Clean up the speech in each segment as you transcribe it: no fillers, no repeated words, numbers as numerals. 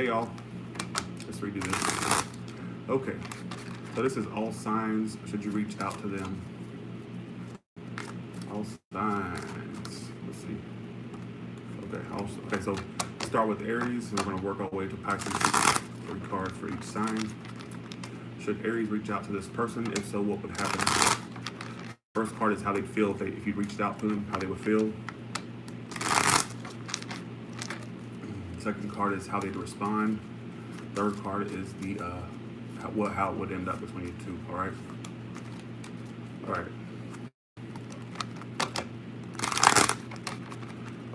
Hey y'all, let's redo this. Okay, so this is all signs should you reach out to them. All signs. Let's see. Okay, so start with Aries, and we're going to work our way to Pisces. 3 cards for each sign. Should Aries reach out to this person? If so, what would happen? First card is how they'd feel if you reached out to them, how they would feel. Second card is how they'd respond. Third card is the how it would end up between you two. All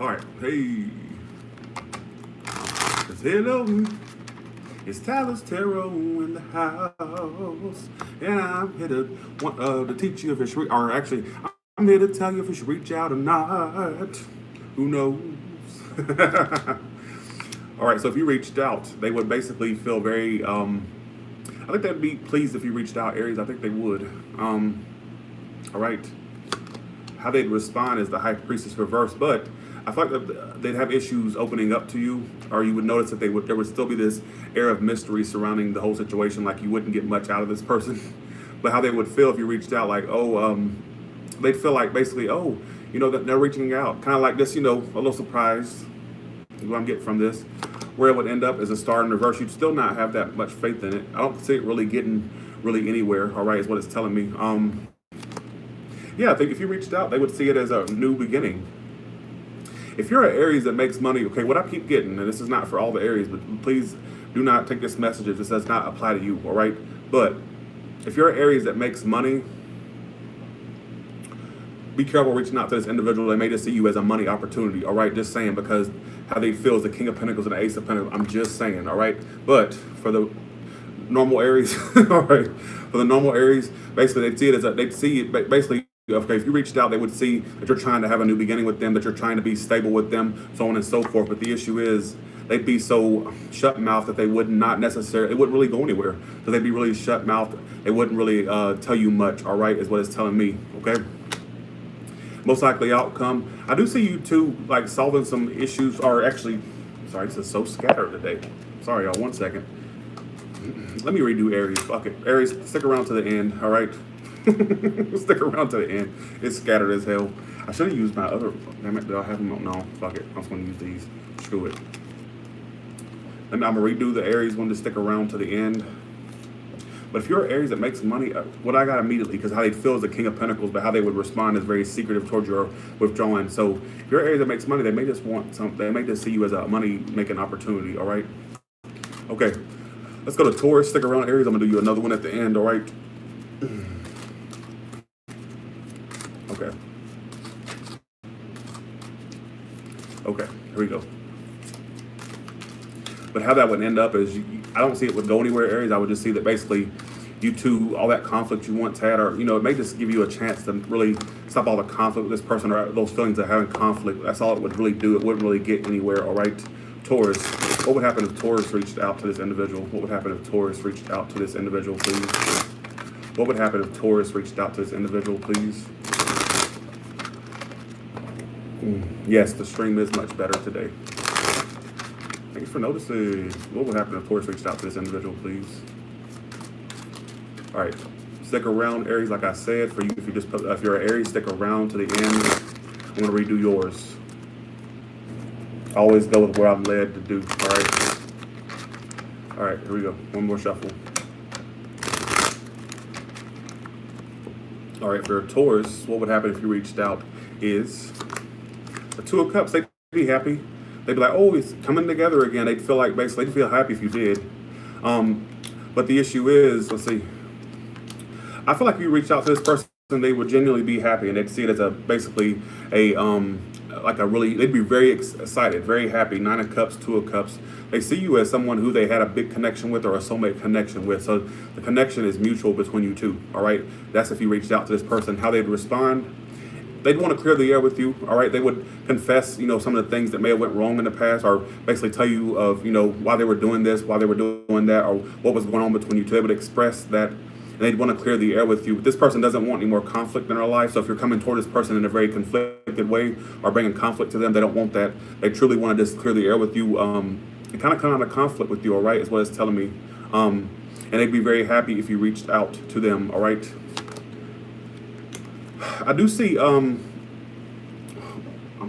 right. Hey, it's hello. It's Taurus Tarot in the house, and I'm here to teach you if you should, or actually, I'm here to tell you if you should reach out or not. Who knows? All right, so if you reached out, they would basically feel very, I think they'd be pleased if you reached out, Aries. I think they would. All right. How they'd respond is the High Priestess reverse, but I feel like they'd have issues opening up to you, or you would notice that there would still be this air of mystery surrounding the whole situation, like you wouldn't get much out of this person. But how they would feel if you reached out, like, they'd feel like basically, that they're reaching out, kind of like this, a little surprise. Is what I'm getting from this. Where it would end up is a star in reverse. You'd still not have that much faith in it. I don't see it really getting anywhere. All right, is what it's telling me. Yeah, I think if you reached out, they would see it as a new beginning. If you're an Aries that makes money, okay, what I keep getting, and this is not for all the Aries, but please do not take this message if this does not apply to you, all right? But if you're an Aries that makes money, be careful reaching out to this individual. They may just see you as a money opportunity, all right? Just saying, because how they feel is the King of Pentacles and the Ace of Pentacles. I'm just saying, all right? But for the normal Aries, all right, for the normal Aries, basically they'd see it basically. Okay, if you reached out, they would see that you're trying to have a new beginning with them, that you're trying to be stable with them, so on and so forth. But the issue is they'd be so shut-mouthed that they would not necessarily, it wouldn't really go anywhere. So they'd be really shut-mouthed. They wouldn't really tell you much, all right, is what it's telling me, okay? Most likely outcome. I do see you two, like, solving some issues, or actually, sorry, this is so scattered today. Sorry, y'all, 1 second. Let me redo Aries. Fuck it. Aries, stick around to the end, all right? Stick around to the end. It's scattered as hell. I should have used my other. Damn it, do I have them? No, fuck it. I'm just going to use these. Screw it. And I'm going to redo the Aries one to stick around to the end. But if you're an Aries that makes money, what I got immediately, because how they feel is the King of Pentacles, but how they would respond is very secretive towards your withdrawing. So if you're an Aries that makes money, they may just want something. They may just see you as a money-making opportunity, all right? Okay. Let's go to Taurus. Stick around, Aries. I'm going to do you another one at the end, all right? Okay, here we go. But how that would end up is, I don't see it would go anywhere, Aries. I would just see that basically you two, all that conflict you once had, or, it may just give you a chance to really stop all the conflict with this person, or those feelings of having conflict. That's all it would really do. It wouldn't really get anywhere, all right? Taurus, what would happen if Taurus reached out to this individual? What would happen if Taurus reached out to this individual, please? What would happen if Taurus reached out to this individual, please? Yes, the stream is much better today. Thanks for noticing. What would happen if Taurus reached out to this individual, please? All right, stick around, Aries. Like I said, for you, if you're an Aries, stick around to the end. I'm gonna redo yours. Always go with what I'm led to do. All right, here we go. One more shuffle. All right, for Taurus, what would happen if you reached out is the Two of Cups. They'd be happy. They'd be like, oh, it's coming together again. They'd feel like, basically, they'd feel happy if you did. But the issue is, let's see. I feel like if you reached out to this person, they would genuinely be happy, and they'd see it as they'd be very excited, very happy. 9 of Cups, 2 of Cups. They see you as someone who they had a big connection with, or a soulmate connection with. So the connection is mutual between you two, all right? That's if you reached out to this person. How they'd respond, they'd want to clear the air with you, all right? They would confess, some of the things that may have went wrong in the past, or basically tell you of, why they were doing this, why they were doing that, or what was going on between you two. They would express that, and they'd want to clear the air with you. But this person doesn't want any more conflict in their life. So if you're coming toward this person in a very conflicted way, or bringing conflict to them, they don't want that. They truly want to just clear the air with you. It kind of come out of conflict with you, all right, is what it's telling me. And they'd be very happy if you reached out to them, all right? I do see, I'm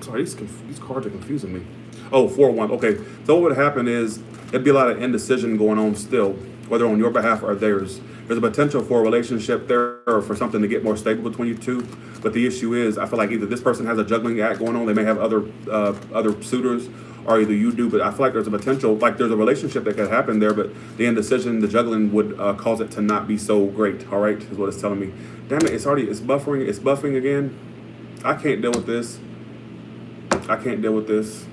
sorry, these cards are confusing me. Oh, 4-1, okay. So what would happen is, there'd be a lot of indecision going on still, whether on your behalf or theirs. There's a potential for a relationship there or for something to get more stable between you two. But the issue is, I feel like either this person has a juggling act going on, they may have other suitors, or either you do. But I feel like there's a potential, like there's a relationship that could happen there, but the indecision, the juggling would cause it to not be so great, all right, is what it's telling me. Damn it, it's buffering again. I can't deal with this. I can't deal with this.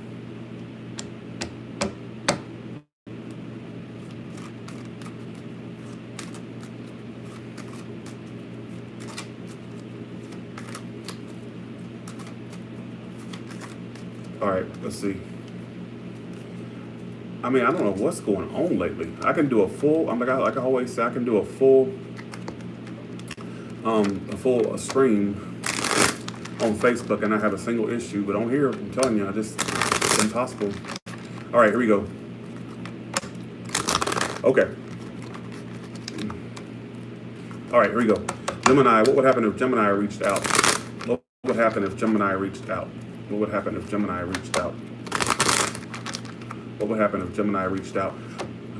All right, let's see. I mean, I don't know what's going on lately. I can do a full, like I always say, I can do a full stream on Facebook and not have a single issue. But on here, I'm telling you, it's impossible. All right, here we go. Okay. All right, here we go. Gemini, what would happen if Gemini reached out? What would happen if Gemini reached out? What would happen if Gemini reached out? What would happen if Gemini reached out?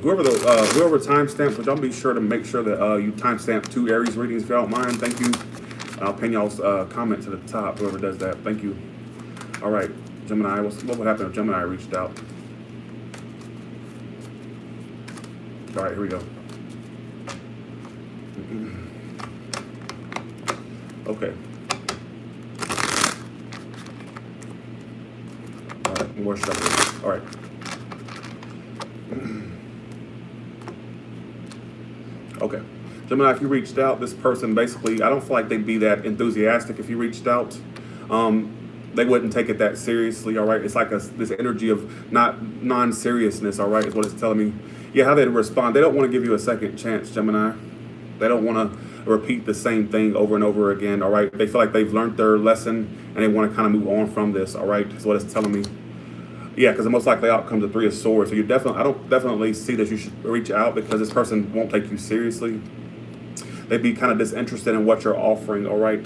Whoever timestamps, but don't be sure to make sure that you timestamp 2 Aries readings if you don't mind. Thank you. I'll pin y'all's comment to the top, whoever does that. Thank you. All right, Gemini, what would happen if Gemini reached out? All right, here we go. Okay. All right, more stuff. All right. Okay. Gemini, if you reached out, this person basically, I don't feel like they'd be that enthusiastic if you reached out. They wouldn't take it that seriously, all right? It's like this energy of non-seriousness, all right, is what it's telling me. Yeah, how they'd respond. They don't want to give you a second chance, Gemini. They don't want to repeat the same thing over and over again, all right? They feel like they've learned their lesson and they want to kind of move on from this, all right? Is what it's telling me. Yeah, because the most likely outcome is the 3 of Swords. So I don't definitely see that you should reach out because this person won't take you seriously. They'd be kind of disinterested in what you're offering, all right?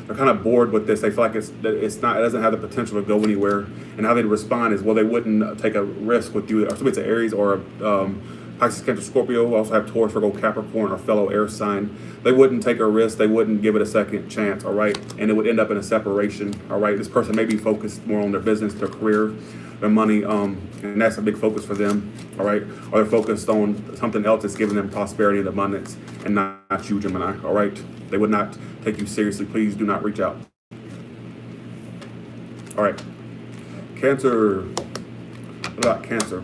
They're kind of bored with this. They feel like it doesn't have the potential to go anywhere. And how they'd respond is, well, they wouldn't take a risk with you. Or somebody, it's an Aries or a Pisces, Cancer, Scorpio. We also have Taurus, Virgo, Capricorn, or fellow air sign. They wouldn't take a risk. They wouldn't give it a second chance, all right? And it would end up in a separation, all right? This person may be focused more on their business, their career, their money, and that's a big focus for them, all right? Or they're focused on something else that's giving them prosperity and abundance, and not you, Gemini, all right? They would not take you seriously. Please do not reach out. All right. Cancer. What about Cancer?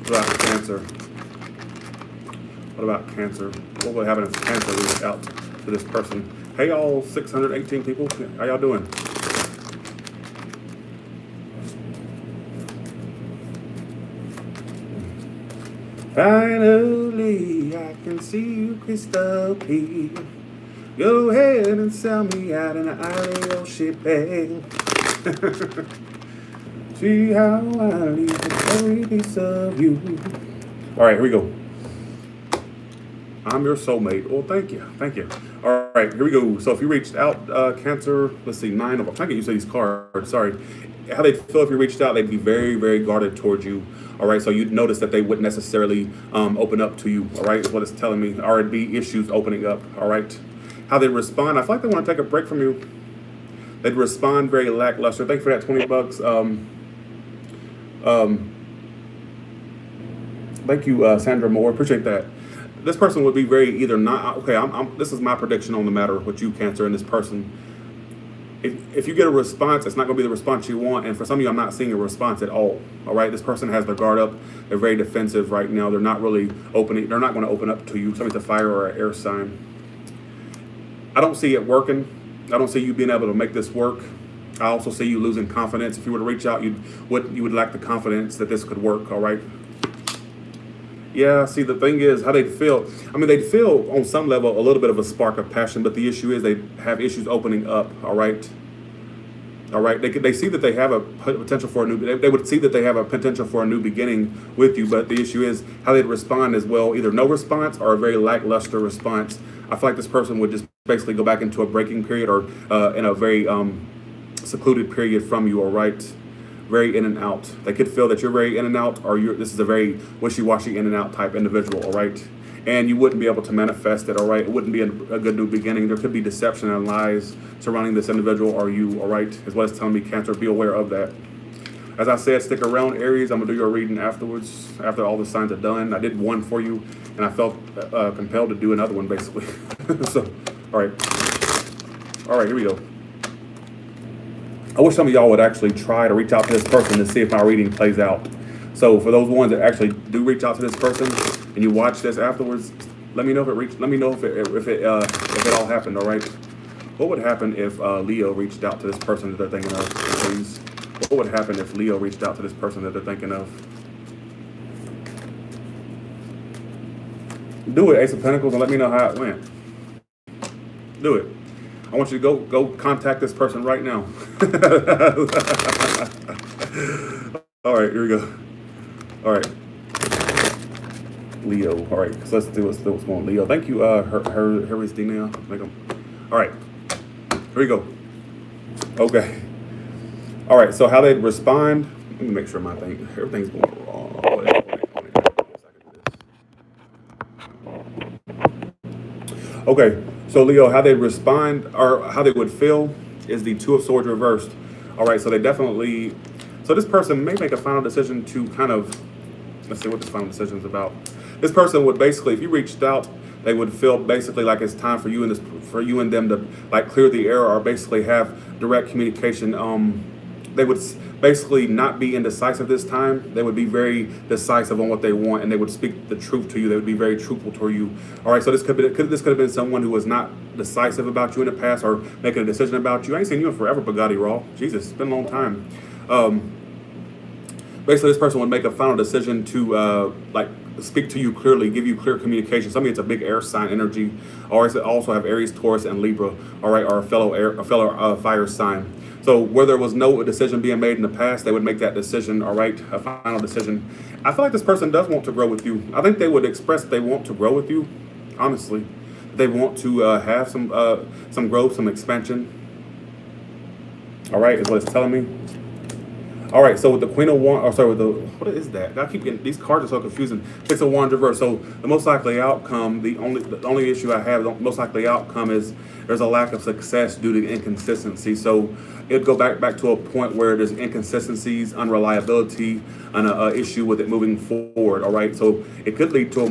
What about Cancer? What about Cancer? What would happen if Cancer reached out to this person? Hey, y'all, 618 people. How y'all doing? Finally, I can see you crystal clear. Go ahead and sell me out in the alley of shipping. See how I leave every piece of you. All right, here we go. I'm your soulmate. Well, thank you. Thank you. All right, here we go. So if you reached out, Cancer, let's see, 9 of them. I'm trying to get used to these cards. Sorry. How they feel if you reached out, they'd be very, very guarded towards you. All right, so you'd notice that they wouldn't necessarily open up to you. All right, is what it's telling me. Or it'd be issues opening up. All right. How they respond, I feel like they want to take a break from you. They'd respond very lackluster. Thank you for that $20. Thank you, Sandra Moore. Appreciate that. This person would be very either not okay. This is my prediction on the matter with you, Cancer, and this person. If you get a response, it's not going to be the response you want. And for some of you, I'm not seeing a response at all. All right, this person has their guard up. They're very defensive right now. They're not really opening. They're not going to open up to you. Somebody's a fire or an air sign. I don't see it working. I don't see you being able to make this work. I also see you losing confidence. If you were to reach out, you would lack the confidence that this could work. All right. Yeah, see, the thing is how they'd feel. I mean, they'd feel on some level a little bit of a spark of passion, but the issue is they have issues opening up, all right? All right, they see that they have a potential for a new. They would see that they have a potential for a new beginning with you, but the issue is how they'd respond as well. Either no response or a very lackluster response. I feel like this person would just basically go back into a breaking period or in a very secluded period from you. All right, very in and out. They could feel that you're very in and out, or this is a very wishy-washy in and out type individual. All right. And you wouldn't be able to manifest it, all right? It wouldn't be a good new beginning. There could be deception and lies surrounding this individual or you, all right? As well as telling me, Cancer, be aware of that. As I said, stick around, Aries. I'm going to do your reading afterwards, after all the signs are done. I did one for you, and I felt compelled to do another one, basically. So, all right, here we go. I wish some of y'all would actually try to reach out to this person to see if my reading plays out. So for those ones that actually do reach out to this person and you watch this afterwards, let me know if it all happened. All right. What would happen if Leo reached out to this person that they're thinking of, please? What would happen if Leo reached out to this person that they're thinking of? Do it, Ace of Pentacles, and let me know how it went. Do it. I want you to go contact this person right now. All right, here we go. All right, Leo. All right, so let's do what's going on. Leo, thank you. Aries D now. All right, here we go. Okay. All right. So how they respond? Let me make sure everything's going wrong. Okay. So Leo, how they respond or how they would feel is the Two of Swords reversed. All right. So they definitely. So this person may make a final decision to kind of. Let's see what this final decision is about. This person would basically, if you reached out, they would feel basically like it's time for you and them to like clear the air or basically have direct communication. They would basically not be indecisive this time. They would be very decisive on what they want, and they would speak the truth to you. They would be very truthful toward you. All right, so this could have been someone who was not decisive about you in the past or making a decision about you. I ain't seen you in forever, Bugatti Raw. Jesus, it's been a long time. Basically, this person would make a final decision to like speak to you clearly, give you clear communication. Some of it's a big air sign energy. Or also have Aries, Taurus, and Libra. All right, or a fellow fire sign. So where there was no decision being made in the past, they would make that decision. All right, a final decision. I feel like this person does want to grow with you. I think they would express that they want to grow with you. Honestly, they want to have some growth, some expansion. All right, is what it's telling me. All right, so with the Queen of Wands, what is that? I keep getting, these cards are so confusing. Six of Wands reverse. So the most likely outcome, the only issue I have, the most likely outcome is there's a lack of success due to inconsistency. So it'd go back to a point where there's inconsistencies, unreliability, and an issue with it moving forward. All right, so it could lead to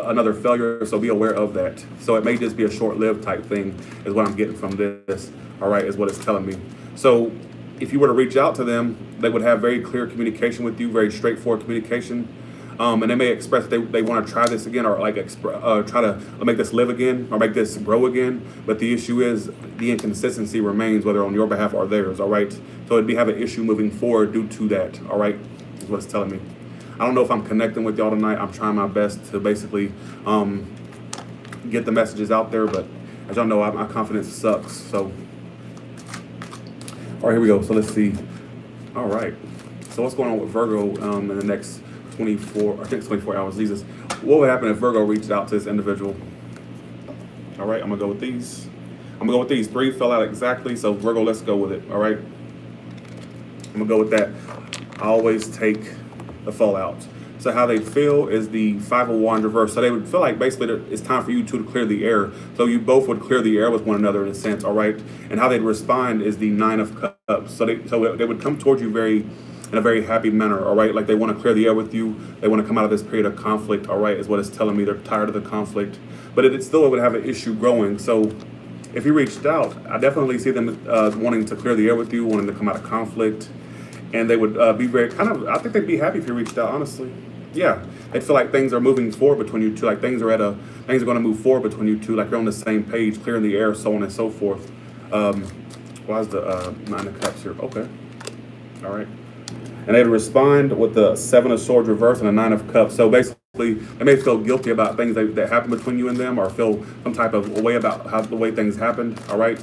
another failure. So be aware of that. So it may just be a short-lived type thing, is what I'm getting from this. All right, is what it's telling me. So if you were to reach out to them, they would have very clear communication with you, very straightforward communication. And they may express that they want to try this again or like try to make this live again or make this grow again. But the issue is the inconsistency remains, whether on your behalf or theirs, all right? So it'd have an issue moving forward due to that, all right, is what it's telling me. I don't know if I'm connecting with y'all tonight. I'm trying my best to basically get the messages out there, but as y'all know, my confidence sucks, so. All right, here we go. So let's see. All right. So what's going on with Virgo in the next 24 hours? Jesus. What would happen if Virgo reached out to this individual? All right, I'm going to go with these. I'm going to go with these. 3 fell out exactly. So Virgo, let's go with it. All right. I'm going to go with that. I always take the fallout. So how they feel is the 5 of Wands reverse. So they would feel like basically it's time for you two to clear the air. So you both would clear the air with one another in a sense, all right? And how they'd respond is the 9 of Cups. So they would come towards you in a very happy manner, all right? Like they want to clear the air with you. They want to come out of this period of conflict, all right, is what it's telling me. They're tired of the conflict. But it still would have an issue growing. So if you reached out, I definitely see them wanting to clear the air with you, wanting to come out of conflict. And they would be very I think they'd be happy if you reached out, honestly. Yeah, they feel like things are moving forward between you two, like things are going to move forward between you two, like you're on the same page, clearing the air, so on and so forth. Why is the 9 of Cups here? Okay, all right. And they'd respond with the 7 of Swords reverse and the 9 of Cups. So basically, they may feel guilty about things that happened between you and them, or feel some type of way about the way things happened. All right.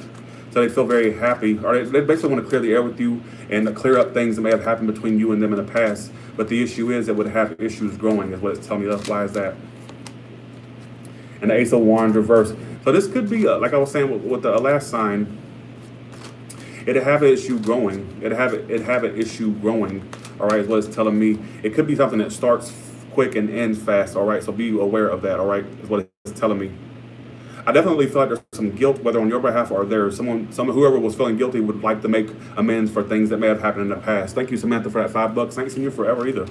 So they feel very happy, or they basically want to clear the air with you and clear up things that may have happened between you and them in the past. But the issue is it would have issues growing, is what it's telling me. Why is that? And the Ace of Wands reverse. So this could be, like I was saying with the last sign, it'd have an issue growing. It'd have an issue growing, all right, is what it's telling me. It could be something that starts quick and ends fast, all right? So be aware of that, all right, is what it's telling me. I definitely feel like there's some guilt, whether on your behalf or there's whoever was feeling guilty would like to make amends for things that may have happened in the past. Thank you, Samantha, for that $5. I ain't seen you forever either.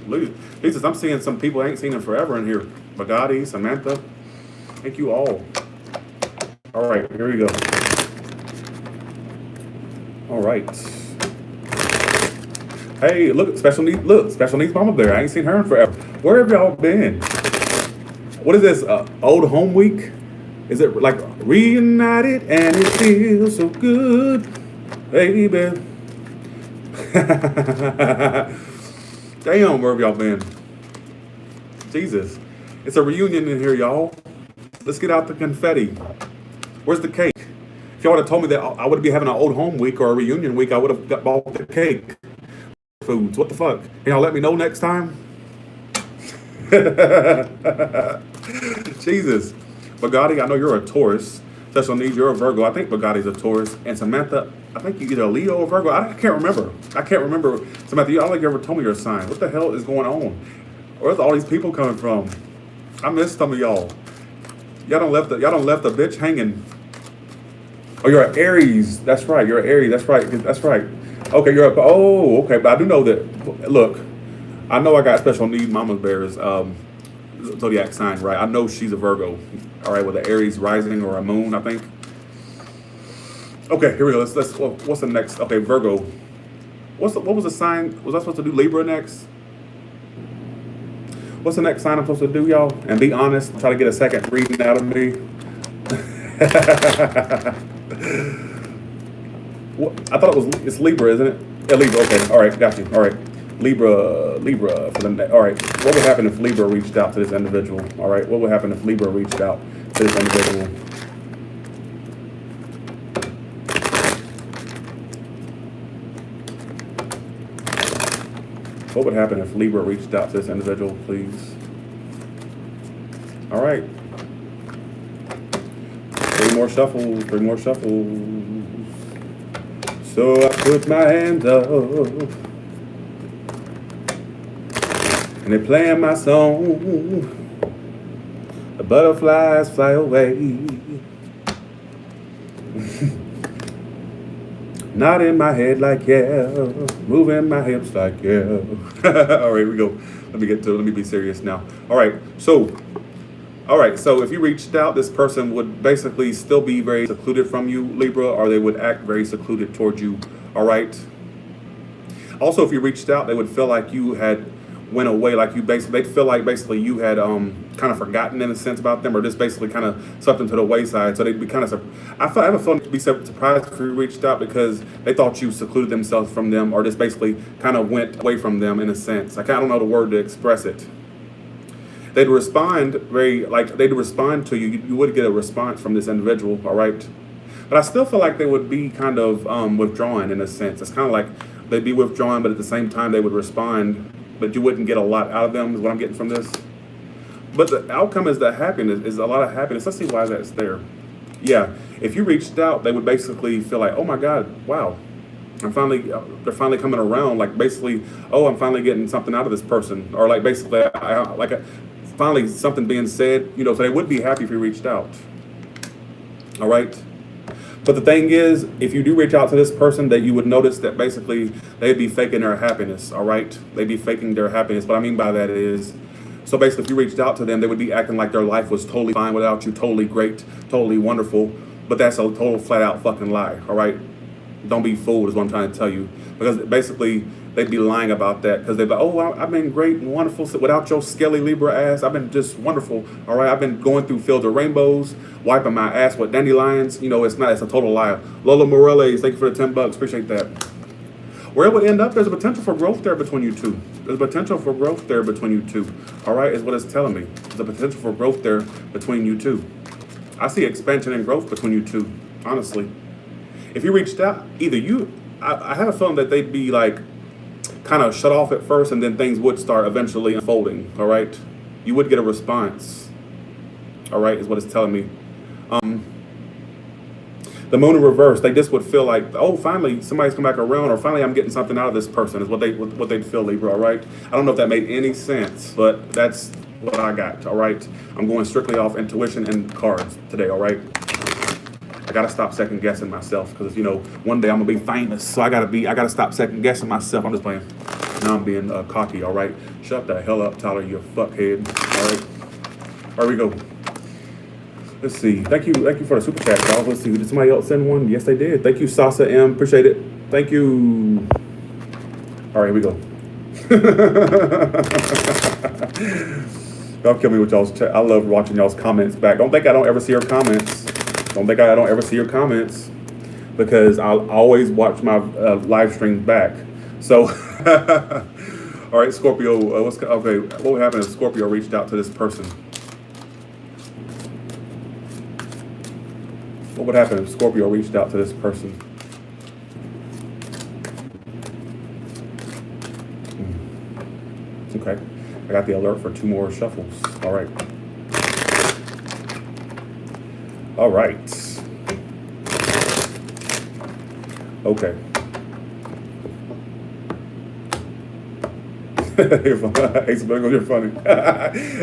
Jesus, I'm seeing some people I ain't seen in forever in here. Bagatti, Samantha, thank you all. All right, here we go. All right. Hey, look, special needs mama there. I ain't seen her in forever. Where have y'all been? What is this, old home week? Is it like reunited and it feels so good, baby? Damn, where have y'all been? Jesus. It's a reunion in here, y'all. Let's get out the confetti. Where's the cake? If y'all would have told me that I would be having an old home week or a reunion week, I would have bought the cake. Foods. What the fuck? Can y'all let me know next time? Jesus. Bagatti, I know you're a Taurus. Special needs, you're a Virgo. I think Bagatti's a Taurus. And Samantha, I think you're either a Leo or Virgo. I can't remember. Samantha, you all like you ever told me your sign. What the hell is going on? Where's all these people coming from? I missed some of y'all. Y'all don't left the bitch hanging. Oh, you're an Aries. That's right. You're an Aries. That's right. That's right. Okay, okay. But I do know that, look, I know I got special need mama bears, zodiac sign, right? I know she's a Virgo. All right, with an Aries rising or a moon, I think. Okay, here we go. What's the next? Okay, Virgo. What was the sign? Was I supposed to do Libra next? What's the next sign I'm supposed to do, y'all? And be honest, try to get a second reading out of me. I thought it's Libra, isn't it? Yeah, Libra. Okay, all right, got you. All right, Libra. For the all right. What would happen if Libra reached out to this individual? All right, what would happen if Libra reached out to this individual? What would happen if Libra reached out to this individual, please? All right. Three more shuffles. So I put my hands up and they playing my song. The butterflies fly away. Nodding my head like yeah, moving my hips like yeah. All right, here we go. Let me be serious now. All right, so if you reached out, this person would basically still be very secluded from you, Libra, or they would act very secluded towards you, all right? Also, if you reached out, they would feel like you had went away, like they'd feel like basically you had kind of forgotten in a sense about them, or just basically kind of swept them to the wayside. So they'd be kind of, I have a feeling to be surprised if you reached out because they thought you secluded themselves from them, or just basically kind of went away from them in a sense. I don't know the word to express it. They'd respond to you. You would get a response from this individual, all right? But I still feel like they would be kind of withdrawing in a sense. It's kind of like they'd be withdrawing, but at the same time they would respond, but you wouldn't get a lot out of them, is what I'm getting from this. But the outcome is a lot of happiness. Let's see why that's there. Yeah, if you reached out, they would basically feel like, oh my God, wow. they're finally coming around, like basically, oh, I'm finally getting something out of this person, or like basically, finally something being said, so they would be happy if you reached out. All right. But the thing is, if you do reach out to this person, that you would notice that basically they'd be faking their happiness. All right. They'd be faking their happiness. What I mean by that is, so basically if you reached out to them, they would be acting like their life was totally fine without you, totally great, totally wonderful. But that's a total flat out fucking lie. All right. Don't be fooled is what I'm trying to tell you. Because basically they'd be lying about that, because they'd be like, oh, I've been great and wonderful without your skelly Libra ass. I've been just wonderful. All right. I've been going through fields of rainbows, wiping my ass with dandelions. It's a total lie. Lola Morales, thank you for the $10. Appreciate that. Where it would end up, there's a potential for growth there between you two. There's a potential for growth there between you two. All right, is what it's telling me. There's a potential for growth there between you two. I see expansion and growth between you two, honestly. If you reached out, either I have a feeling that they'd be like kind of shut off at first, and then things would start eventually unfolding. All right, you would get a response. All right, is what it's telling me. The moon in reverse, they just would feel like, oh, finally somebody's come back around, or finally I'm getting something out of this person, is what they'd feel, Libra. All right, I don't know if that made any sense, but that's what I got. All right, I'm going strictly off intuition and cards today. All right, I gotta stop second guessing myself, because you know one day I'm gonna be famous, so I gotta stop second guessing myself. I'm just playing. Now I'm being cocky. All right, shut the hell up, Tyler, you fuckhead. All right, here we go. Let's see. Thank you for the super chat, y'all. Let's see. Did somebody else send one? Yes, they did. Thank you, Sasa M. Appreciate it. Thank you. All right, here we go. Y'all kill me with y'all's chat. I love watching y'all's comments back. Don't think I don't ever see your comments. Don't think I don't ever see your comments, because I'll always watch my live streams back. So, all right, Scorpio. Okay, what would happen if Scorpio reached out to this person? What would happen if Scorpio reached out to this person? Okay, I got the alert for 2 more shuffles. All right. All right. Okay. Ace Pinnacles, you're funny.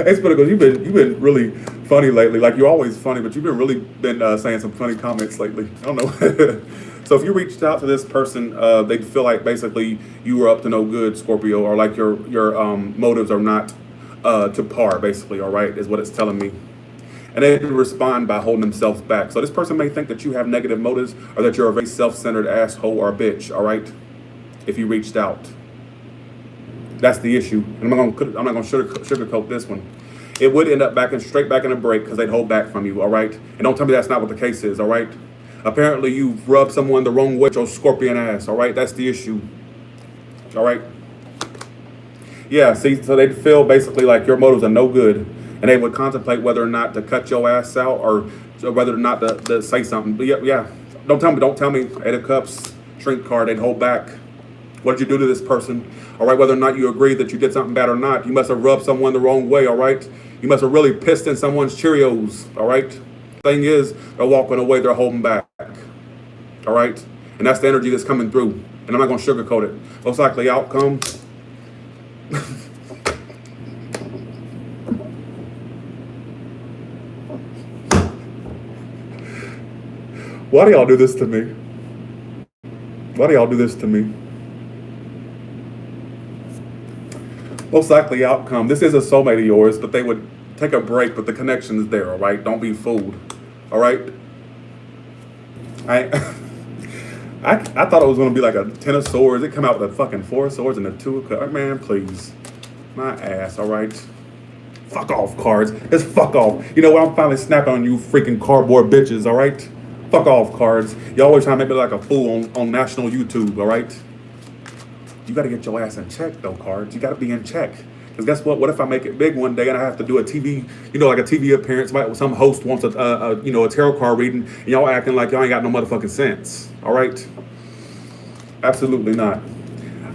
Ace Pinnacles, you've been really funny lately. Like, you're always funny, but you've been saying some funny comments lately. I don't know. So if you reached out to this person, they'd feel like basically you were up to no good, Scorpio, or like your motives are not to par, basically. All right, is what it's telling me. And they respond by holding themselves back. So this person may think that you have negative motives, or that you're a very self-centered asshole or a bitch. All right, if you reached out. That's the issue. And I'm not going to sugarcoat this one. It would end up straight back in a break, because they'd hold back from you, all right? And don't tell me that's not what the case is, all right? Apparently you've rubbed someone the wrong way with your scorpion ass, all right? That's the issue, all right? Yeah, see, so they'd feel basically like your motives are no good, and they would contemplate whether or not to cut your ass out, or whether or not to say something. But yeah, don't tell me, 8 of Cups, Shrink card, they'd hold back. What did you do to this person? All right, whether or not you agree that you did something bad or not, you must have rubbed someone the wrong way, all right? You must have really pissed in someone's Cheerios, all right? Thing is, they're walking away, they're holding back, all right? And that's the energy that's coming through. And I'm not going to sugarcoat it. Most likely outcome. Why do y'all do this to me? Why do y'all do this to me? Most likely outcome. This is a soulmate of yours, but they would take a break, but the connection is there, all right? Don't be fooled, all right? I thought it was going to be like a 10 of swords. It come out with a fucking 4 of swords and a 2 of cups. Man, please. My ass, all right? Fuck off, cards. Just fuck off. You know what? I'm finally snapping on you freaking cardboard bitches, all right? Fuck off, cards. You always trying to make me like a fool on national YouTube, all right? You got to get your ass in check, though, cards. You got to be in check. Because guess what? What if I make it big one day and I have to do a TV, like a TV appearance? Some host wants a tarot card reading, and y'all acting like y'all ain't got no motherfucking sense. All right? Absolutely not.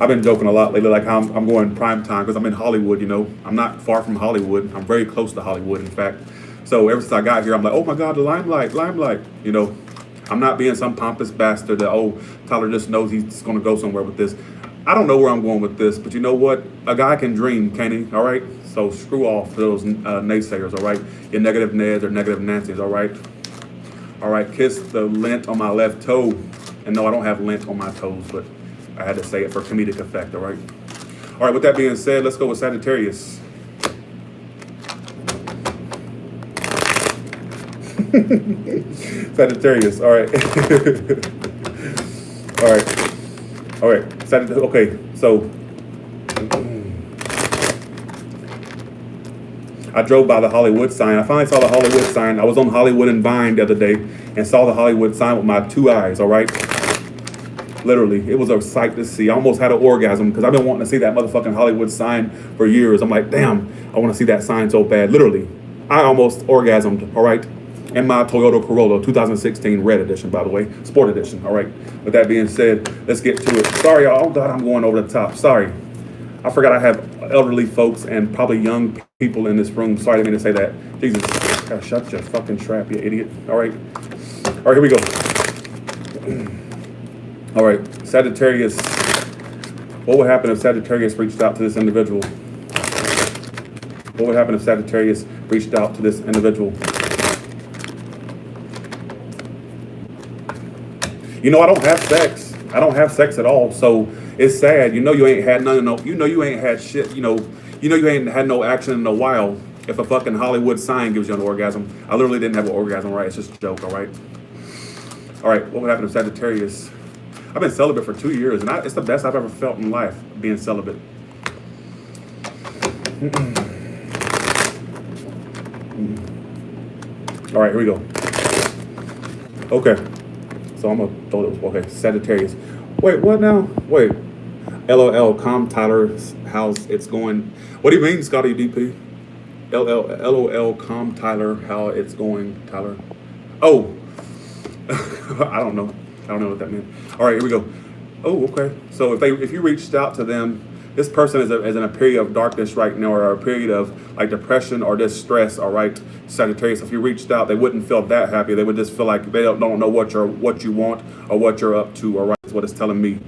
I've been joking a lot lately, like how I'm going prime time because I'm in Hollywood. I'm not far from Hollywood. I'm very close to Hollywood, in fact. So ever since I got here, I'm like, oh my God, the limelight. I'm not being some pompous bastard that, Tyler just knows he's going to go somewhere with this. I don't know where I'm going with this, but you know what? A guy can dream, can't he? All right? So screw off to those naysayers, all right? Your negative Neds or negative Nancys, all right? All right, kiss the lint on my left toe. And no, I don't have lint on my toes, but I had to say it for comedic effect, all right? All right, with that being said, let's go with Sagittarius. Sagittarius, all right. All right, okay, so I drove by the Hollywood sign. I finally saw the Hollywood sign. I was on Hollywood and Vine the other day and saw the Hollywood sign with my 2 eyes, all right? Literally, it was a sight to see. I almost had an orgasm because I've been wanting to see that motherfucking Hollywood sign for years. I'm like, damn, I want to see that sign so bad. Literally, I almost orgasmed, all right? And my Toyota Corolla 2016 red edition, by the way, sport edition. All right. With that being said, let's get to it. Sorry, y'all. Oh God, I'm going over the top. Sorry. I forgot I have elderly folks and probably young people in this room. Sorry, I didn't mean to say that. Jesus, gotta shut your fucking trap, you idiot. All right. All right, here we go. All right, Sagittarius. What would happen if Sagittarius reached out to this individual? What would happen if Sagittarius reached out to this individual? You know, I don't have sex. I don't have sex at all. So it's sad. You know you ain't had none of no, you know you ain't had shit, you know you ain't had no action in a while if a fucking Hollywood sign gives you an orgasm. I literally didn't have an orgasm, right? It's just a joke, all right? All right, what would happen if Sagittarius? I've been celibate for 2 years, and it's the best I've ever felt in life, being celibate. All right, here we go. Okay. So I'm gonna throw this. Okay, Sagittarius. Wait, what now? Wait. LOL, calm Tyler's house. It's going. What do you mean, Scotty DP? LOL, calm Tyler. How it's going, Tyler? Oh, I don't know. I don't know what that means. All right, here we go. Oh, okay. So if you reached out to them, this person is in a period of darkness right now, or a period of like depression or distress. All right, Sagittarius. If you reached out, they wouldn't feel that happy. They would just feel like they don't know what you want or what you're up to. All right, is what it's telling me.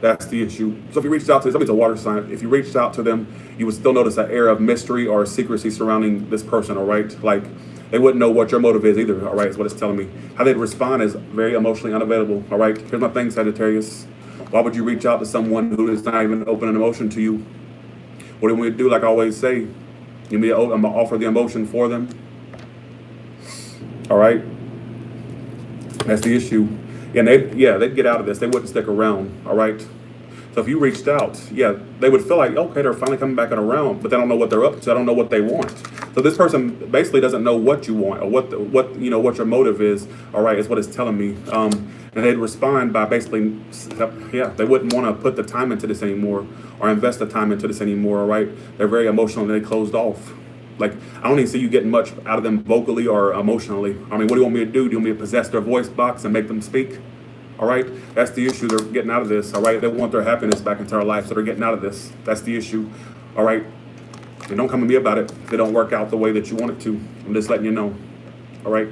That's the issue. So if you reached out to somebody's a water sign, if you reached out to them, you would still notice an air of mystery or secrecy surrounding this person. All right, like they wouldn't know what your motive is either. All right, is what it's telling me. How they'd respond is very emotionally unavailable. All right, here's my thing, Sagittarius. Why would you reach out to someone who is not even open an emotion to you? What do we do? Like I always say, I'm gonna offer the emotion for them. All right, that's the issue. And they'd get out of this. They wouldn't stick around. All right. So if you reached out, they would feel like, okay, they're finally coming back around, but they don't know what they're up to. I don't know what they want. So this person basically doesn't know what you want or what your motive is. All right, is what it's telling me. And they'd respond by basically, they wouldn't want to put the time into this anymore or invest the time into this anymore. All right, they're very emotional and they closed off. Like, I don't even see you getting much out of them vocally or emotionally. I mean, what do you want me to do? Do you want me to possess their voice box and make them speak? All right, that's the issue. They're getting out of this. All right, they want their happiness back into our life, so they're getting out of this. That's the issue. All right, and don't come to me about it if it don't work out the way that you want it to. I'm just letting you know. All right.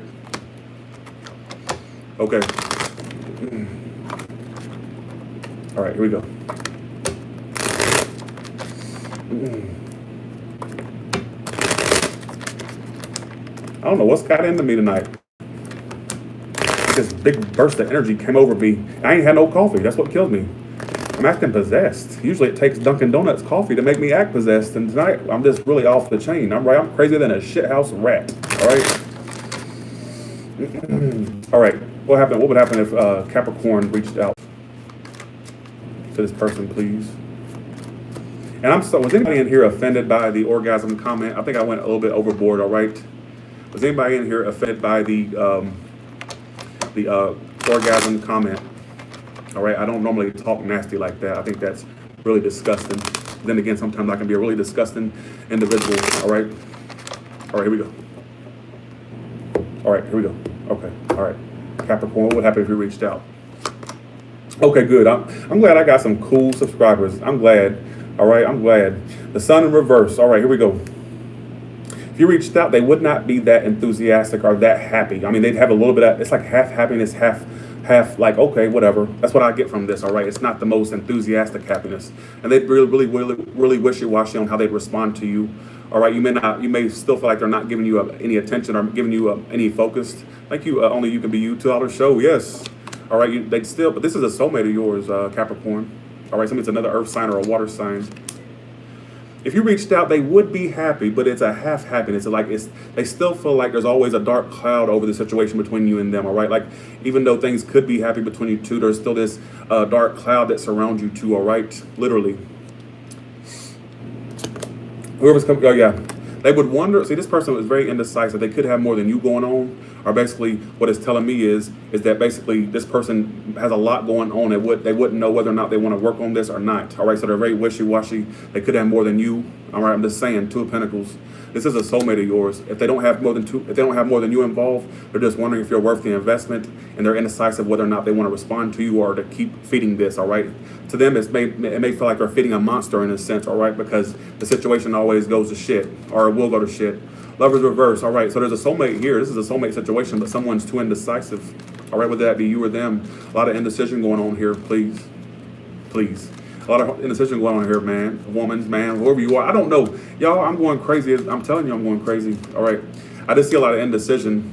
Okay. All right, here we go. I don't know what's got into me tonight. This big burst of energy came over me. I ain't had no coffee. That's what killed me. I'm acting possessed. Usually it takes Dunkin' Donuts coffee to make me act possessed. And tonight I'm just really off the chain. I'm crazier than a shithouse rat. All right. All right. What would happen if Capricorn reached out to this person, please? And was anybody in here offended by the orgasm comment? I think I went a little bit overboard. All right. Was anybody in here offended by the orgasm comment? All right, I don't normally talk nasty like that. I think that's really disgusting. Then again, sometimes I can be a really disgusting individual. All right, here we go. All right, here we go. Okay, all right. Capricorn, what would happen if you reached out? Okay, good. I'm glad I got some cool subscribers. I'm glad. All right, I'm glad. The sun in reverse. All right, here we go. If you reached out, they would not be that enthusiastic or that happy. I mean, they'd have a little bit of, it's like half happiness, half like, okay, whatever. That's what I get from this, all right? It's not the most enthusiastic happiness. And they'd really wishy-washy on how they'd respond to you, all right? You may still feel like they're not giving you any attention or giving you any focus. Like only you can be you, $2 show, yes. All right, they'd still, but this is a soulmate of yours, Capricorn. All right, so it's another earth sign or a water sign. If you reached out, they would be happy, but it's a half happiness. They still feel like there's always a dark cloud over the situation between you and them, all right? Like, even though things could be happy between you two, there's still this dark cloud that surrounds you two, all right? Literally. Whoever's coming, oh yeah. They would wonder, see, this person was very indecisive. They could have more than you going on, or basically what it's telling me is that basically this person has a lot going on. They wouldn't know whether or not they want to work on this or not. All right, so they're very wishy-washy. They could have more than you. All right, I'm just saying, Two of Pentacles. This is a soulmate of yours. If they don't have more than you involved, they're just wondering if you're worth the investment, and they're indecisive whether or not they want to respond to you or to keep feeding this. All right, to them it may feel like they're feeding a monster in a sense. All right, because the situation always goes to shit, or it will go to shit. Lovers reverse. All right, so there's a soulmate here. This is a soulmate situation, but someone's too indecisive. All right, whether that be you or them. A lot of indecision going on here. Please. A lot of indecision going on here, man. Woman, man, whoever you are. I don't know. Y'all, I'm going crazy. I'm telling you, I'm going crazy. All right. I just see a lot of indecision.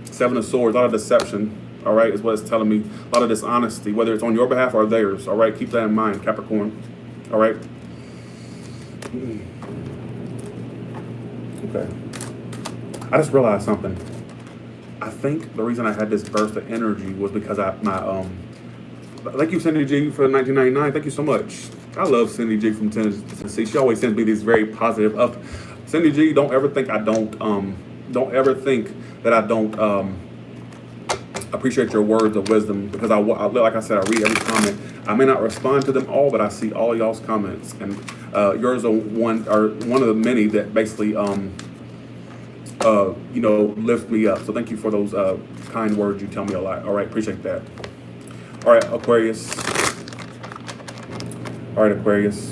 Seven of Swords, a lot of deception. All right, is what it's telling me. A lot of dishonesty, whether it's on your behalf or theirs. All right, keep that in mind, Capricorn. All right. Okay. I just realized something. I think the reason I had this burst of energy was because thank you, Cindy G, for 1999. Thank you so much. I love Cindy G from Tennessee. She always sends me these very positive up. Cindy G, don't ever think that I don't appreciate your words of wisdom, because like I said, I read every comment. I may not respond to them all, but I see all y'all's comments, and yours are one of the many that basically lift me up. So thank you for those kind words. You tell me a lot. All right, appreciate that. All right, Aquarius. All right, Aquarius.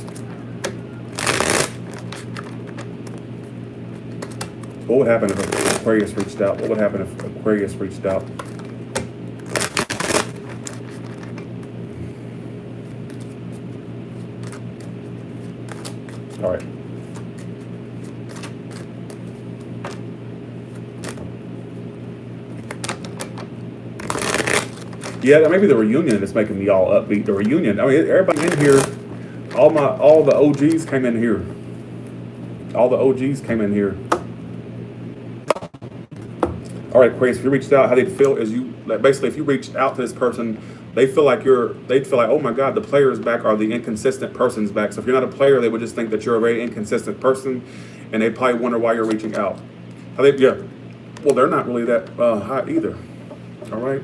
What would happen if Aquarius reached out? What would happen if Aquarius reached out? All right. Yeah, maybe the reunion is making me all upbeat. The reunion. I mean, everybody in here, all the OGs came in here. All the OGs came in here. All right, Aquarius, if you reached out, how they feel is basically, if you reached out to this person, they feel like, oh my God, the player's back, or the inconsistent person's back. So if you're not a player, they would just think that you're a very inconsistent person, and they probably wonder why you're reaching out. Well, they're not really that hot either. All right.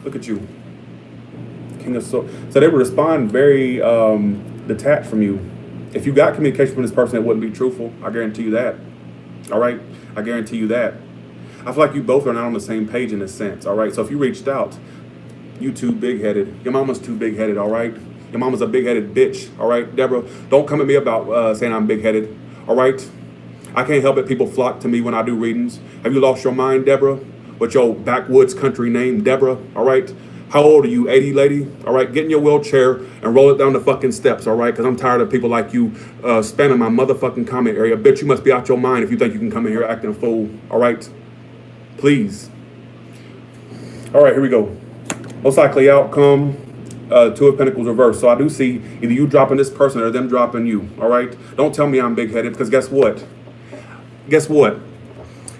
Look at you, King of Swords. So they would respond very detached from you. If you got communication from this person, it wouldn't be truthful. I guarantee you that. All right, I guarantee you that. I feel like you both are not on the same page in a sense. All right, so if you reached out, you too big-headed. Your mama's too big-headed. All right, your mama's a big-headed bitch. All right, Deborah, don't come at me about saying I'm big-headed. All right, I can't help it. People flock to me when I do readings. Have you lost your mind, Deborah? With your backwoods country name, Deborah, all right? How old are you, 80 lady? All right, get in your wheelchair and roll it down the fucking steps, all right? Because I'm tired of people like you spamming my motherfucking comment area. Bitch, you must be out your mind if you think you can come in here acting a fool, all right? Please. All right, here we go. Most likely outcome, Two of Pentacles reverse. So I do see either you dropping this person or them dropping you, all right? Don't tell me I'm big-headed, because guess what? Guess what?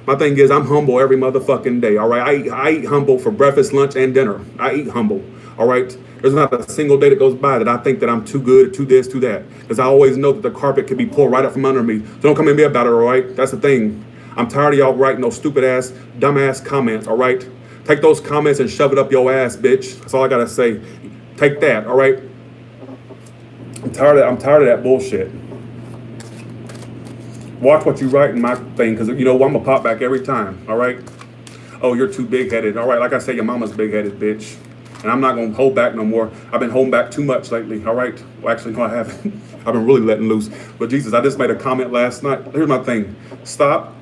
My thing is, I'm humble every motherfucking day, all right? I eat humble for breakfast, lunch, and dinner. I eat humble, all right? There's not a single day that goes by that I think that I'm too good, too this, too that. Because I always know that the carpet can be pulled right up from under me. So don't come at me about it, all right? That's the thing. I'm tired of y'all writing those stupid-ass, dumb-ass comments, all right? Take those comments and shove it up your ass, bitch. That's all I gotta say. Take that, all right? I'm tired of that bullshit. Watch what you write in my thing, because I'm going to pop back every time, all right? Oh, you're too big-headed. All right, like I say, your mama's big-headed, bitch. And I'm not going to hold back no more. I've been holding back too much lately, all right? Well, actually, no, I haven't. I've been really letting loose. But Jesus, I just made a comment last night. Here's my thing. Stop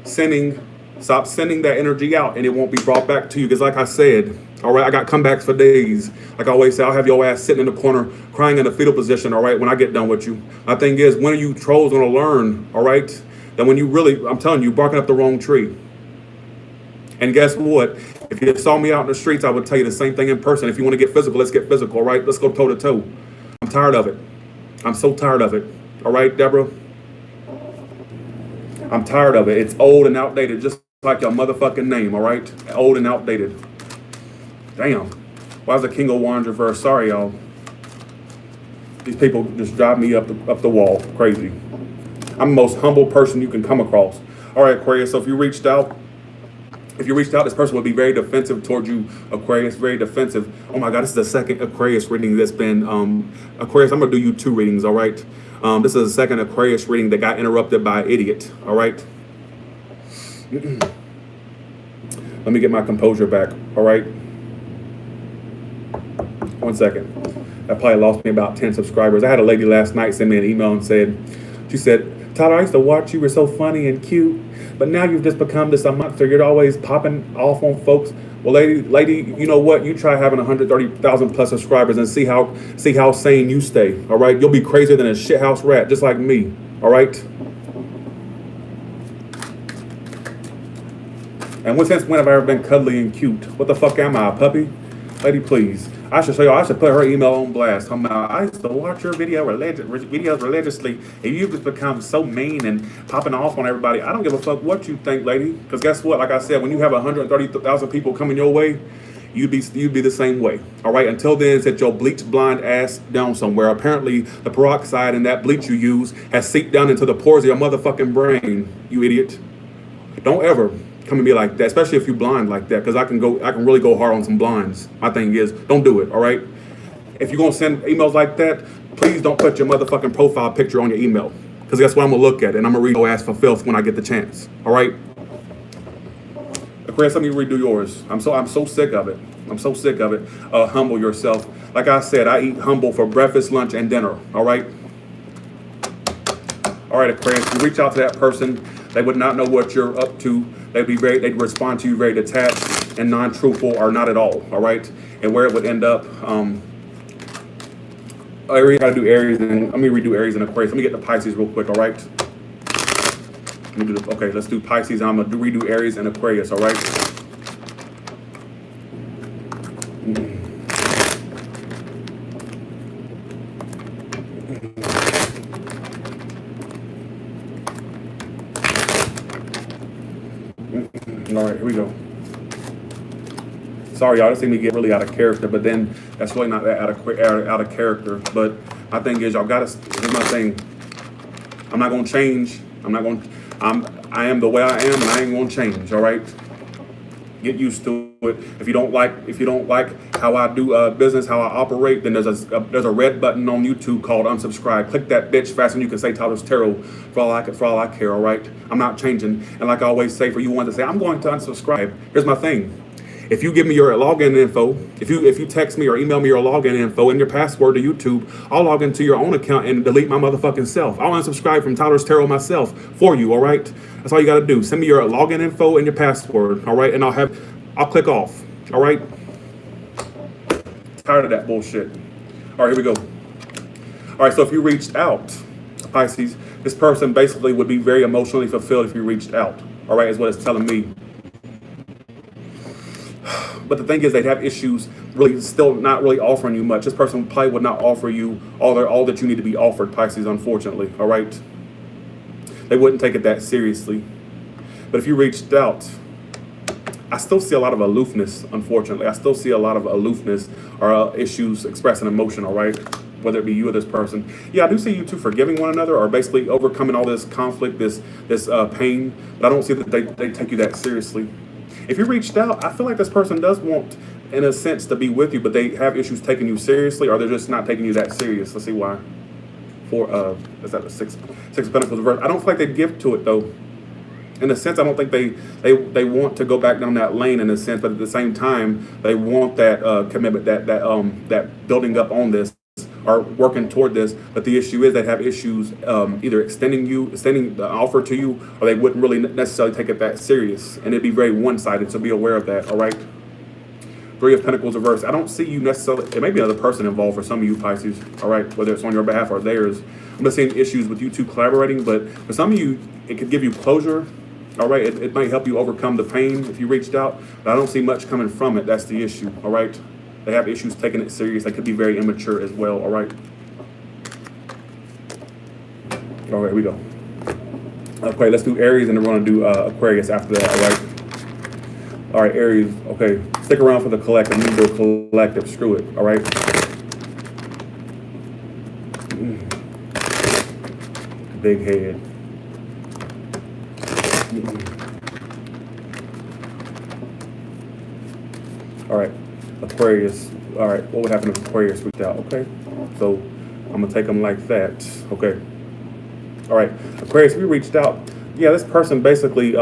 sending that energy out, and it won't be brought back to you. Because like I said, all right, I got comebacks for days. Like I always say, I'll have your ass sitting in the corner crying in a fetal position, all right, when I get done with you. My thing is, when are you trolls going to learn, all right, that when you really, I'm telling you, barking up the wrong tree. And guess what? If you saw me out in the streets, I would tell you the same thing in person. If you want to get physical, let's get physical, all right? Let's go toe to toe. I'm tired of it. I'm so tired of it. All right, Deborah? I'm tired of it. It's old and outdated, just like your motherfucking name, all right? Old and outdated. Damn. Why is the King of Wands reversed? Sorry, y'all. These people just drive me up the wall. Crazy. I'm the most humble person you can come across. All right, Aquarius, so if you reached out, If you reached out, this person would be very defensive towards you, Aquarius, very defensive. Oh my God, this is the second Aquarius reading that's been, Aquarius, I'm gonna do you 2 readings, all right? This is the second Aquarius reading that got interrupted by an idiot, all right? Let me get my composure back, all right? 1 second. That probably lost me about 10 subscribers. I had a lady last night send me an email and she said, Tyler, I used to watch you, were so funny and cute, but now you've just become this a monster. You're always popping off on folks. Well, lady, you know what? You try having 130,000 plus subscribers and see how sane you stay. All right, you'll be crazier than a shithouse rat, just like me. All right. And since when have I ever been cuddly and cute? What the fuck am I, a puppy? Lady, please. I should put her email on blast. I used to watch your videos religiously, and you've just become so mean and popping off on everybody. I don't give a fuck what you think, lady. Because guess what? Like I said, when you have 130,000 people coming your way, you'd be the same way. All right. Until then, sit your bleach blind ass down somewhere. Apparently, the peroxide in that bleach you use has seeped down into the pores of your motherfucking brain. You idiot. Don't ever come and be like that, especially if you're blind like that, because I can really go hard on some blinds. My thing is, don't do it, all right? If you're gonna send emails like that, please don't put your motherfucking profile picture on your email, because guess what? I'm gonna look at it and I'm gonna read your ass for filth when I get the chance, all right? Aquarius, let me redo yours. I'm so sick of it. I'm so sick of it. Humble yourself. Like I said, I eat humble for breakfast, lunch, and dinner, all right? All right, Aquarius, you reach out to that person, they would not know what you're up to. They'd respond to you very detached and non-truthful, or not at all right? And where it would end up, Aries, gotta do Aries, and let me redo Aries and Aquarius. Let me get the Pisces real quick, all right? Okay, let's do Pisces, and I'm gonna redo Aries and Aquarius, all right? All right, here we go. Sorry, y'all, this thing me get really out of character, but then that's really not that out of character. But my thing is, y'all gotta. Here's my thing. I'm not gonna change. I am the way I am, and I ain't gonna change. All right. Get used to it. If you don't like how I do business, how I operate, then there's a red button on YouTube called unsubscribe. Click that bitch fast, and you can say Taurus Tarot for all I care. All right, I'm not changing. And like I always say, for you want to say I'm going to unsubscribe. Here's my thing. If you give me your login info, if you text me or email me your login info and your password to YouTube, I'll log into your own account and delete my motherfucking self. I'll unsubscribe from Taurus Tarot myself for you, all right? That's all you got to do. Send me your login info and your password, all right? And I'll click off, all right? Tired of that bullshit. All right, here we go. All right, so if you reached out, Pisces, this person basically would be very emotionally fulfilled if you reached out, all right, is what it's telling me. But the thing is, they'd have issues really still not really offering you much. This person probably would not offer you all that you need to be offered, Pisces, unfortunately, all right? They wouldn't take it that seriously. But if you reached out, I still see a lot of aloofness, unfortunately. I still see a lot of aloofness or issues expressing emotion, all right? Whether it be you or this person. Yeah, I do see you two forgiving one another or basically overcoming all this conflict, this pain. But I don't see that they take you that seriously. If you reached out, I feel like this person does want, in a sense, to be with you, but they have issues taking you seriously, or they're just not taking you that serious. Let's see why. Is that the six of Pentacles reverse? I don't feel like they'd give to it though. In a sense, I don't think they want to go back down that lane in a sense, but at the same time, they want that commitment, that building up on this, or working toward this. But the issue is they have issues either extending the offer to you, or they wouldn't really necessarily take it that serious, and it'd be very one-sided. So be aware of that. All right. 3 of Pentacles reverse. I don't see you necessarily. It may be another person involved for some of you, Pisces. All right, whether it's on your behalf or theirs. I'm not seeing issues with you two collaborating, but for some of you, it could give you closure. All right, it might help you overcome the pain if you reached out, but I don't see much coming from it. That's the issue. All right. They have issues taking it serious. They could be very immature as well, all right? All right, here we go. Okay, let's do Aries, and then we're going to do Aquarius after that, all right? All right, Aries, okay. Stick around for the collective. You do a collective. Screw it, all right? Big head. All right, Aquarius. All right, what would happen if Aquarius reached out? Okay, so I'm gonna take them like that. Okay. All right, Aquarius, we reached out. Yeah, this person basically,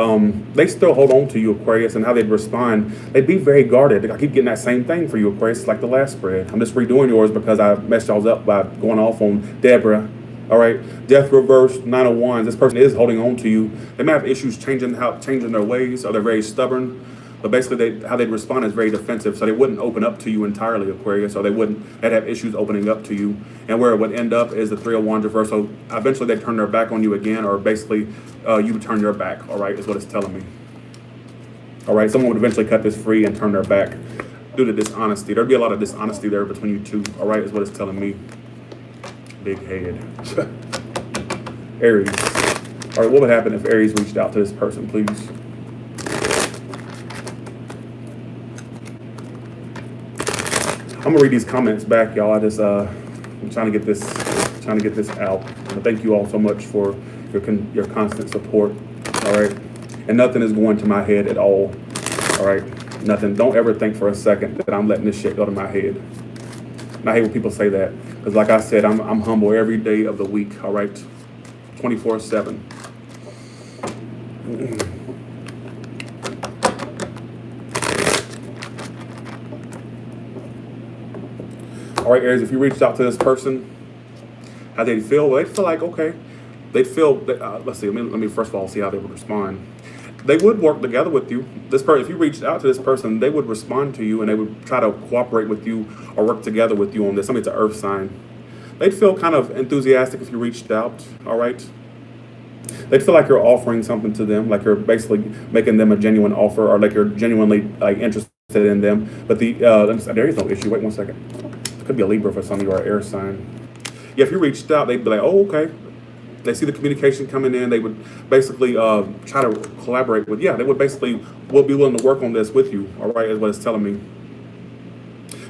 they still hold on to you, Aquarius, and how they'd respond. They'd be very guarded. I keep getting that same thing for you, Aquarius, like the last spread. I'm just redoing yours because I messed y'all up by going off on Deborah. All right, Death Reverse, 9 of Wands. This person is holding on to you. They may have issues changing their ways, or they're very stubborn. But basically, how they'd respond is very defensive, so they wouldn't open up to you entirely, Aquarius, or they'd have issues opening up to you. And where it would end up is the 3 of Wands reverse. So eventually they'd turn their back on you again, or basically you would turn your back, all right, is what it's telling me. All right, someone would eventually cut this free and turn their back due to dishonesty. There'd be a lot of dishonesty there between you two, all right, is what it's telling me. Big head. Aries. All right, what would happen if Aries reached out to this person, please? I'm gonna read these comments back, y'all. I'm trying to get this out. Thank you all so much for your constant support. All right, and nothing is going to my head at all. All right, nothing. Don't ever think for a second that I'm letting this shit go to my head. And I hate when people say that, because like I said, I'm humble every day of the week. All right, 24/7. All right, Aries, if you reached out to this person, how they'd feel? Well, they'd feel like, okay. They'd feel, let's see, let me first of all see how they would respond. They would work together with you. This person, if you reached out to this person, they would respond to you and they would try to cooperate with you or work together with you on this. Somebody's an earth sign. They'd feel kind of enthusiastic if you reached out, all right? They'd feel like you're offering something to them, like you're basically making them a genuine offer, or like you're genuinely like interested in them. But there is no issue. Wait one second. Could be a Libra for some of you, or an air sign. Yeah, if you reached out, they'd be like, oh, okay. They see the communication coming in. They would basically try to collaborate with, they would basically will be willing to work on this with you, all right, is what it's telling me.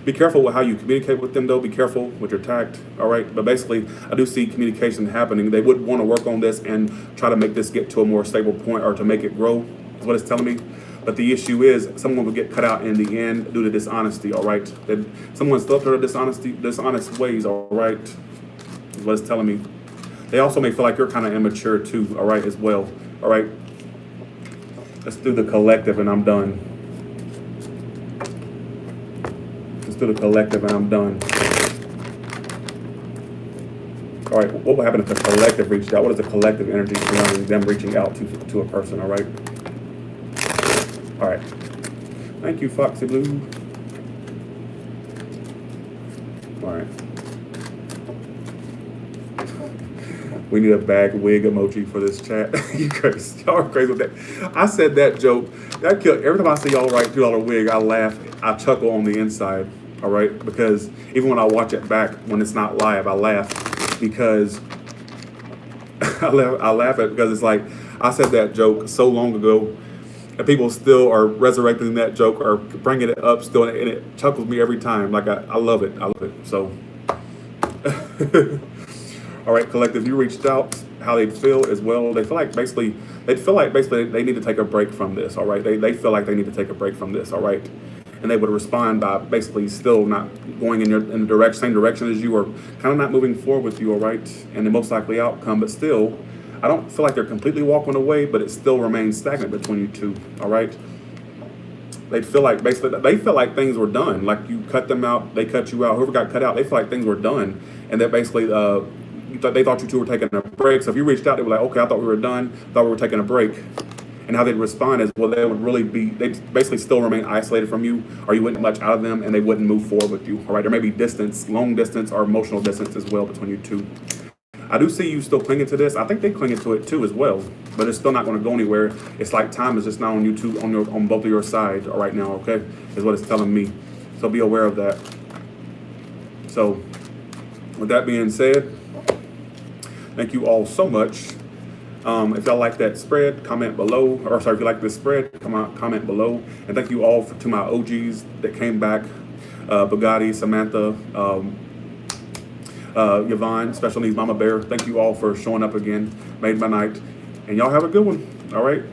Be careful with how you communicate with them, though. Be careful with your tact, all right? But basically, I do see communication happening. They would want to work on this and try to make this get to a more stable point, or to make it grow, is what it's telling me. But the issue is someone will get cut out in the end due to dishonesty, all right? That someone's still up to dishonest ways, all right? Is what it's telling me. They also may feel like you're kind of immature too, all right, as well, all right? Let's do the collective and I'm done. Let's do the collective and I'm done. All right, what will happen if the collective reached out? What is the collective energy surrounding them reaching out to a person, all right? All right. Thank you, Foxy Blue. All right. We need a bag wig emoji for this chat. You crazy. Y'all are crazy with that. I said that joke. That killed. Every time I see y'all write $2 wig, I laugh. I chuckle on the inside. All right. Because even when I watch it back, when it's not live, I laugh because I laugh at, because it's like, I said that joke so long ago, and people still are resurrecting that joke or bringing it up still, and it chuckles me every time. Like, I love it. I love it. So, all right, collective, you reached out, how they feel as well. They feel like basically they need to take a break from this, all right? They feel like they need to take a break from this, all right? And they would respond by basically still not going in the same direction as you, or kind of not moving forward with you, all right? And the most likely outcome, but still, I don't feel like they're completely walking away, but it still remains stagnant between you two, all right? They feel like things were done. Like, you cut them out, they cut you out. Whoever got cut out, they feel like things were done, and that basically they thought you two were taking a break. So if you reached out, they were like, okay, I thought we were done, thought we were taking a break. And how they'd respond is, well, they'd basically still remain isolated from you, or you wouldn't much out of them, and they wouldn't move forward with you, all right? There may be distance, long distance, or emotional distance as well between you two. I do see you still clinging to this. I think they're clinging to it too as well, but it's still not going to go anywhere. It's like time is just not on you two, on both of your sides right now, okay? Is what it's telling me. So be aware of that. So with that being said, thank you all so much. If y'all like that spread, comment below. Or sorry, if you like this spread, comment below. And thank you all to my OGs that came back. Bugatti, Samantha, Yvonne, Special Needs Mama Bear. Thank you all for showing up again. Made my night. And y'all have a good one. All right.